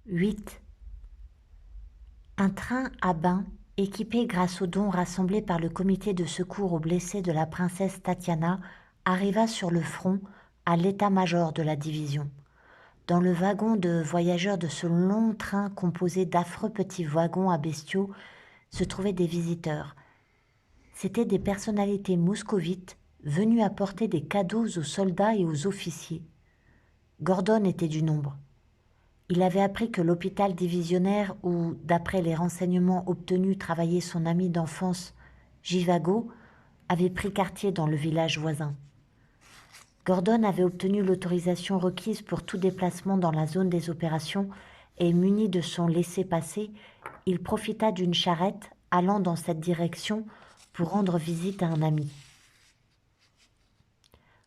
8. Un train à bain, équipé grâce aux dons rassemblés par le comité de secours aux blessés de la princesse Tatiana, arriva sur le front à l'état-major de la division. Dans le wagon de voyageurs de ce long train composé d'affreux petits wagons à bestiaux se trouvaient des visiteurs. C'étaient des personnalités moscovites venues apporter des cadeaux aux soldats et aux officiers. Gordon était du nombre. Il avait appris que l'hôpital divisionnaire où, d'après les renseignements obtenus, travaillait son ami d'enfance, Jivago, avait pris quartier dans le village voisin. Gordon avait obtenu l'autorisation requise pour tout déplacement dans la zone des opérations et, muni de son laissez-passer, il profita d'une charrette allant dans cette direction pour rendre visite à un ami.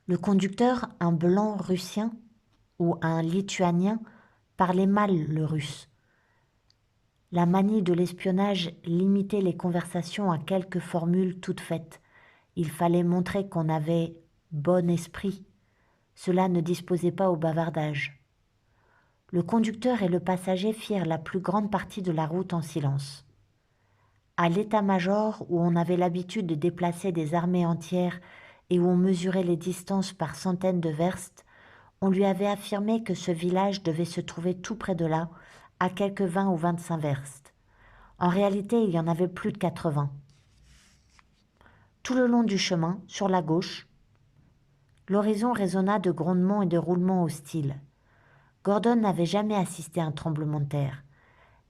Le conducteur, un blanc russien ou un lituanien, parlait mal le russe. La manie de l'espionnage limitait les conversations à quelques formules toutes faites. Il fallait montrer qu'on avait bon esprit. Cela ne disposait pas au bavardage. Le conducteur et le passager firent la plus grande partie de la route en silence. À l'état-major, où on avait l'habitude de déplacer des armées entières et où on mesurait les distances par centaines de verstes, on lui avait affirmé que ce village devait se trouver tout près de là, à quelques 20 ou 25 verstes. En réalité, il y en avait plus de 80. Tout le long du chemin, sur la gauche, l'horizon résonna de grondements et de roulements hostiles. Gordon n'avait jamais assisté à un tremblement de terre,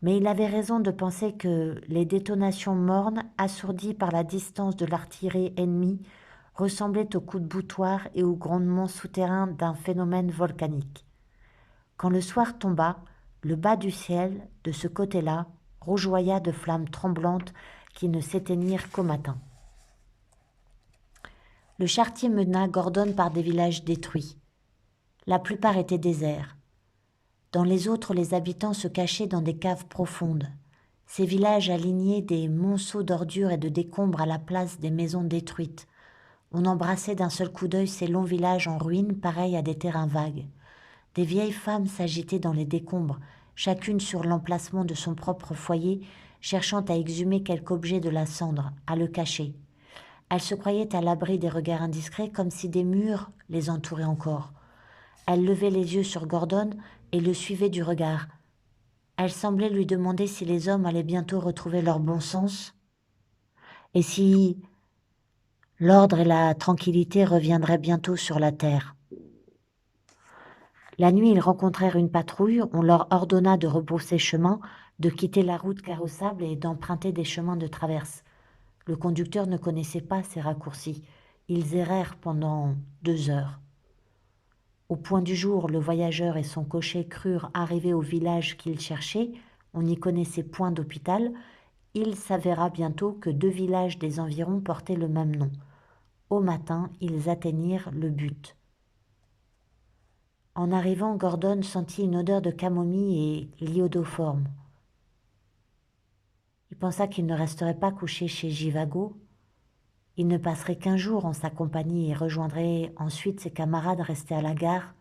mais il avait raison de penser que les détonations mornes, assourdies par la distance de l'artillerie ennemie, ressemblaient aux coups de boutoir et aux grondements souterrains d'un phénomène volcanique. Quand le soir tomba, le bas du ciel, de ce côté-là, rougeoya de flammes tremblantes qui ne s'éteignirent qu'au matin. Le charretier mena Gordon par des villages détruits. La plupart étaient déserts. Dans les autres, les habitants se cachaient dans des caves profondes. Ces villages alignaient des monceaux d'ordures et de décombres à la place des maisons détruites. On embrassait d'un seul coup d'œil ces longs villages en ruine, pareils à des terrains vagues. Des vieilles femmes s'agitaient dans les décombres, chacune sur l'emplacement de son propre foyer, cherchant à exhumer quelque objet de la cendre, à le cacher. Elles se croyaient à l'abri des regards indiscrets, comme si des murs les entouraient encore. Elles levaient les yeux sur Gordon et le suivaient du regard. Elles semblaient lui demander si les hommes allaient bientôt retrouver leur bon sens et si l'ordre et la tranquillité reviendraient bientôt sur la terre. La nuit, ils rencontrèrent une patrouille. On leur ordonna de rebrousser chemin, de quitter la route carrossable et d'emprunter des chemins de traverse. Le conducteur ne connaissait pas ces raccourcis. Ils errèrent pendant 2 heures. Au point du jour, le voyageur et son cocher crurent arriver au village qu'ils cherchaient. On n'y connaissait point d'hôpital. Il s'avéra bientôt que 2 villages des environs portaient le même nom. Au matin, ils atteignirent le but. En arrivant, Gordon sentit une odeur de camomille et l'iodoforme. Il pensa qu'il ne resterait pas couché chez Jivago. Il ne passerait qu'1 jour en sa compagnie et rejoindrait ensuite ses camarades restés à la gare.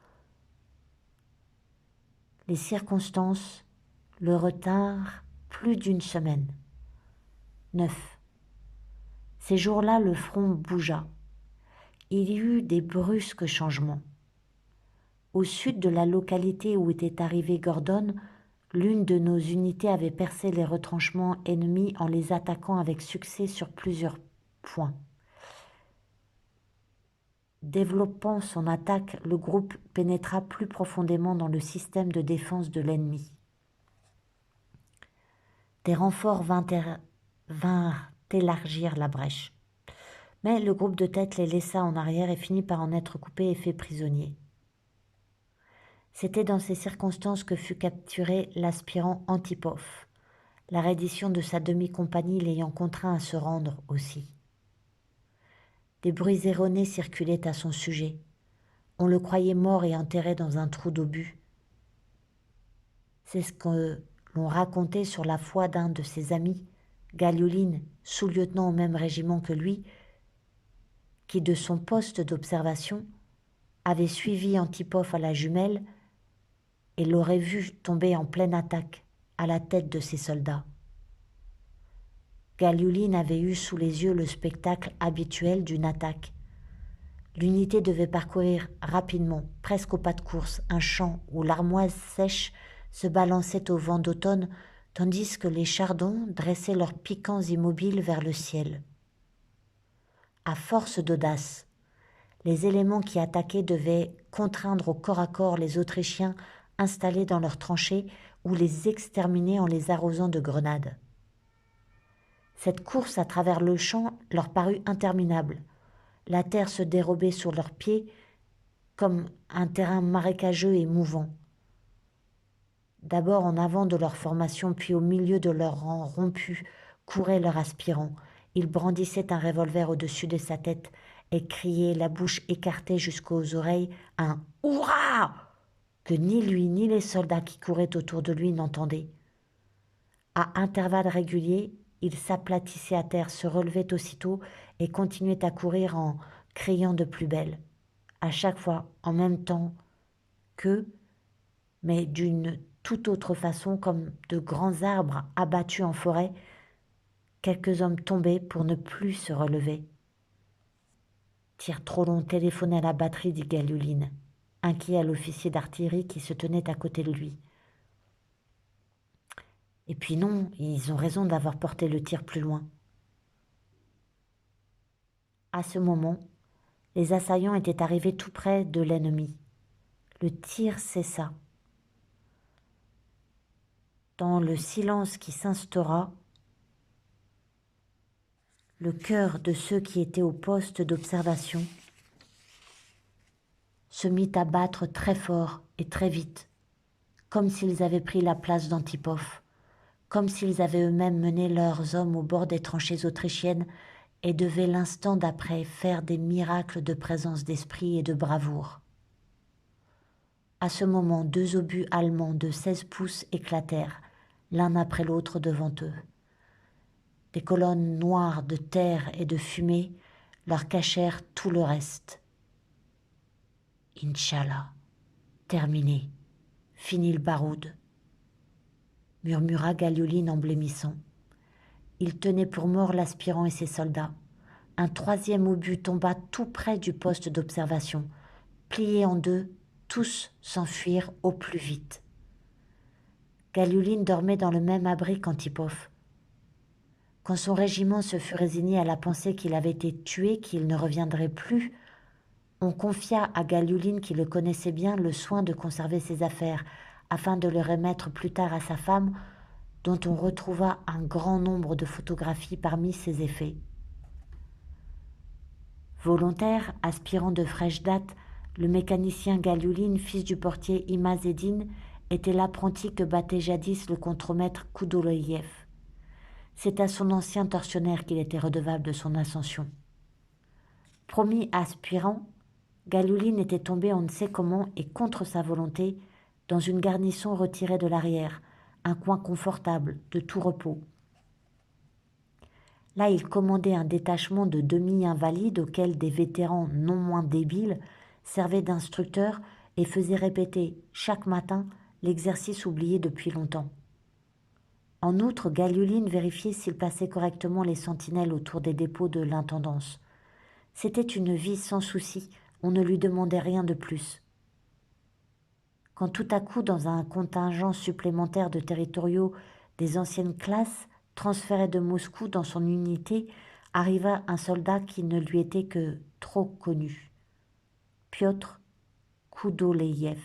Les circonstances le retinrent plus d'1 semaine. 9. Ces jours-là, le front bougea. Il y eut des brusques changements. Au sud de la localité où était arrivé Gordon, l'une de nos unités avait percé les retranchements ennemis en les attaquant avec succès sur plusieurs points. Développant son attaque, le groupe pénétra plus profondément dans le système de défense de l'ennemi. Des renforts vinrent élargir la brèche. Mais le groupe de tête les laissa en arrière et finit par en être coupé et fait prisonnier. C'était dans ces circonstances que fut capturé l'aspirant Antipov, la reddition de sa demi-compagnie l'ayant contraint à se rendre aussi. Des bruits erronés circulaient à son sujet. On le croyait mort et enterré dans un trou d'obus. C'est ce que l'on racontait sur la foi d'un de ses amis, Galiouline, sous-lieutenant au même régiment que lui, qui de son poste d'observation avait suivi Antipov à la jumelle et l'aurait vu tomber en pleine attaque, à la tête de ses soldats. Galiouline avait eu sous les yeux le spectacle habituel d'une attaque. L'unité devait parcourir rapidement, presque au pas de course, un champ où l'armoise sèche se balançait au vent d'automne, tandis que les chardons dressaient leurs piquants immobiles vers le ciel. À force d'audace, les éléments qui attaquaient devaient contraindre au corps à corps les Autrichiens installés dans leurs tranchées ou les exterminer en les arrosant de grenades. Cette course à travers le champ leur parut interminable. La terre se dérobait sous leurs pieds comme un terrain marécageux et mouvant. D'abord en avant de leur formation, puis au milieu de leur rang rompu, courait leur aspirant. Il brandissait un revolver au-dessus de sa tête et criait, la bouche écartée jusqu'aux oreilles, un « Hurrah !» que ni lui ni les soldats qui couraient autour de lui n'entendaient. À intervalles réguliers, il s'aplatissait à terre, se relevait aussitôt et continuait à courir en criant de plus belle, à chaque fois en même temps qu'eux, mais d'une toute autre façon, comme de grands arbres abattus en forêt, quelques hommes tombaient pour ne plus se relever. Tir trop long, téléphonait à la batterie, dit Galiouline, inquiet à l'officier d'artillerie qui se tenait à côté de lui. Et puis non, ils ont raison d'avoir porté le tir plus loin. À ce moment, les assaillants étaient arrivés tout près de l'ennemi. Le tir cessa. Dans le silence qui s'instaura, le cœur de ceux qui étaient au poste d'observation se mit à battre très fort et très vite, comme s'ils avaient pris la place d'Antipov, comme s'ils avaient eux-mêmes mené leurs hommes au bord des tranchées autrichiennes et devaient l'instant d'après faire des miracles de présence d'esprit et de bravoure. À ce moment, 2 obus allemands de 16 pouces éclatèrent, l'un après l'autre devant eux. Des colonnes noires de terre et de fumée leur cachèrent tout le reste. Inch'Allah, terminé, fini le baroud, murmura Galiouline en blêmissant. Il tenait pour mort l'aspirant et ses soldats. Un 3e obus tomba tout près du poste d'observation. Pliés en 2, tous s'enfuirent au plus vite. Galiouline dormait dans le même abri qu'Antipov. Quand son régiment se fut résigné à la pensée qu'il avait été tué, qu'il ne reviendrait plus, on confia à Galiouline, qui le connaissait bien, le soin de conserver ses affaires, afin de le remettre plus tard à sa femme, dont on retrouva un grand nombre de photographies parmi ses effets. Volontaire, aspirant de fraîche date, le mécanicien Galiouline, fils du portier Imaz-Eddine, était l'apprenti que battait jadis le contremaître Koudouloïev. C'est à son ancien tortionnaire qu'il était redevable de son ascension. Promis aspirant, Galiouline était tombé on ne sait comment et contre sa volonté dans une garnison retirée de l'arrière, un coin confortable, de tout repos. Là, il commandait un détachement de demi-invalides auxquels des vétérans non moins débiles servaient d'instructeurs et faisaient répéter chaque matin l'exercice oublié depuis longtemps. En outre, Galiouline vérifiait s'il passait correctement les sentinelles autour des dépôts de l'intendance. C'était une vie sans souci, on ne lui demandait rien de plus. Quand tout à coup, dans un contingent supplémentaire de territoriaux des anciennes classes, transféré de Moscou dans son unité, arriva un soldat qui ne lui était que trop connu. Piotr Koudouloïev.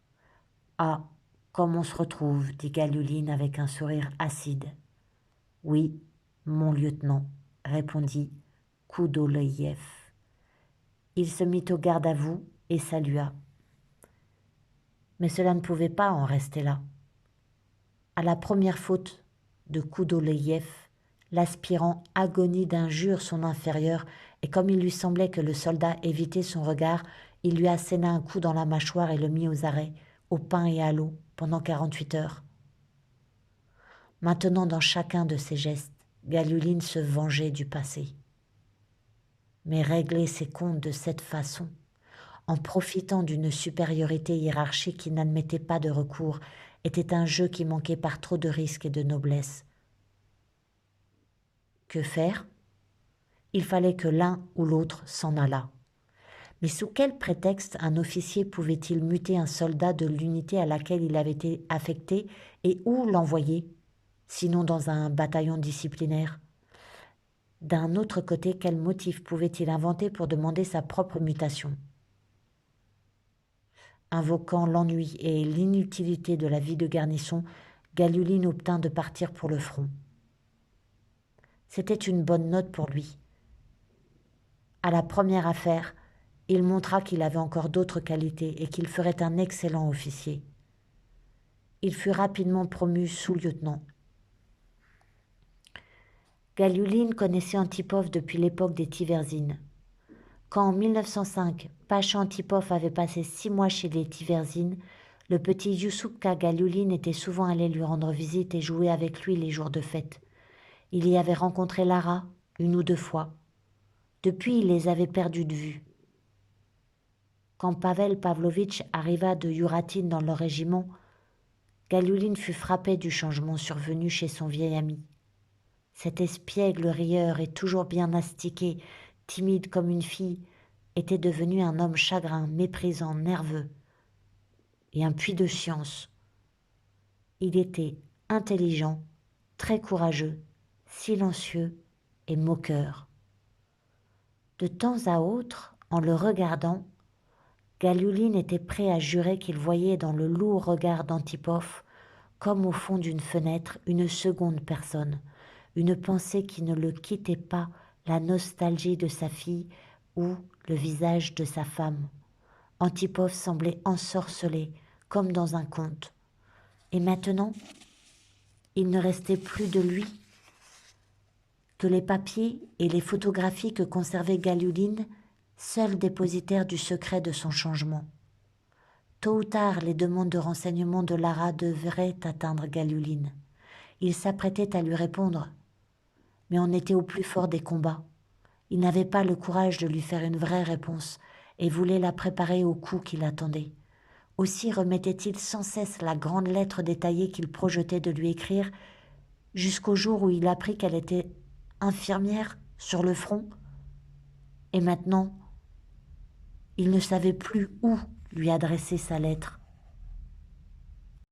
« Ah, comme on se retrouve, dit Galiouline avec un sourire acide. « Oui, mon lieutenant, répondit Koudouloïev. Il se mit au garde à vous et salua. Mais cela ne pouvait pas en rester là. À la première faute de Koudouloïev, l'aspirant agonie d'injures son inférieur, et comme il lui semblait que le soldat évitait son regard, il lui asséna un coup dans la mâchoire et le mit aux arrêts, au pain et à l'eau, pendant 48 heures. Maintenant, dans chacun de ses gestes, Galiouline se vengeait du passé. Mais régler ses comptes de cette façon, en profitant d'une supériorité hiérarchique qui n'admettait pas de recours, était un jeu qui manquait par trop de risques et de noblesse. Que faire? Il fallait que l'un ou l'autre s'en allât. Mais sous quel prétexte un officier pouvait-il muter un soldat de l'unité à laquelle il avait été affecté et où l'envoyer, sinon dans un bataillon disciplinaire? D'un autre côté, quel motif pouvait-il inventer pour demander sa propre mutation? Invoquant l'ennui et l'inutilité de la vie de garnison, Galiouline obtint de partir pour le front. C'était une bonne note pour lui. À la première affaire, il montra qu'il avait encore d'autres qualités et qu'il ferait un excellent officier. Il fut rapidement promu sous-lieutenant. Galiouline connaissait Antipov depuis l'époque des Tiverzines. Quand en 1905, Pacha Antipov avait passé 6 mois chez les Tiverzines, le petit Youssoupka Galiouline était souvent allé lui rendre visite et jouer avec lui les jours de fête. Il y avait rencontré Lara 1 ou 2 fois. Depuis, il les avait perdus de vue. Quand Pavel Pavlovitch arriva de Yuratine dans leur régiment, Galiouline fut frappé du changement survenu chez son vieil ami. Cet espiègle rieur et toujours bien astiqué, timide comme une fille, était devenu un homme chagrin, méprisant, nerveux, et un puits de science. Il était intelligent, très courageux, silencieux et moqueur. De temps à autre, en le regardant, Galiouline était prêt à jurer qu'il voyait dans le lourd regard d'Antipov, comme au fond d'une fenêtre, une seconde personne, une pensée qui ne le quittait pas, la nostalgie de sa fille ou le visage de sa femme. Antipov semblait ensorcelé, comme dans un conte. Et maintenant, il ne restait plus de lui que les papiers et les photographies que conservait Galiouline, seul dépositaire du secret de son changement. Tôt ou tard, les demandes de renseignements de Lara devraient atteindre Galiouline. Il s'apprêtait à lui répondre, mais on était au plus fort des combats. Il n'avait pas le courage de lui faire une vraie réponse et voulait la préparer au coup qui l'attendait. Aussi remettait-il sans cesse la grande lettre détaillée qu'il projetait de lui écrire, jusqu'au jour où il apprit qu'elle était infirmière sur le front. Et maintenant, il ne savait plus où lui adresser sa lettre.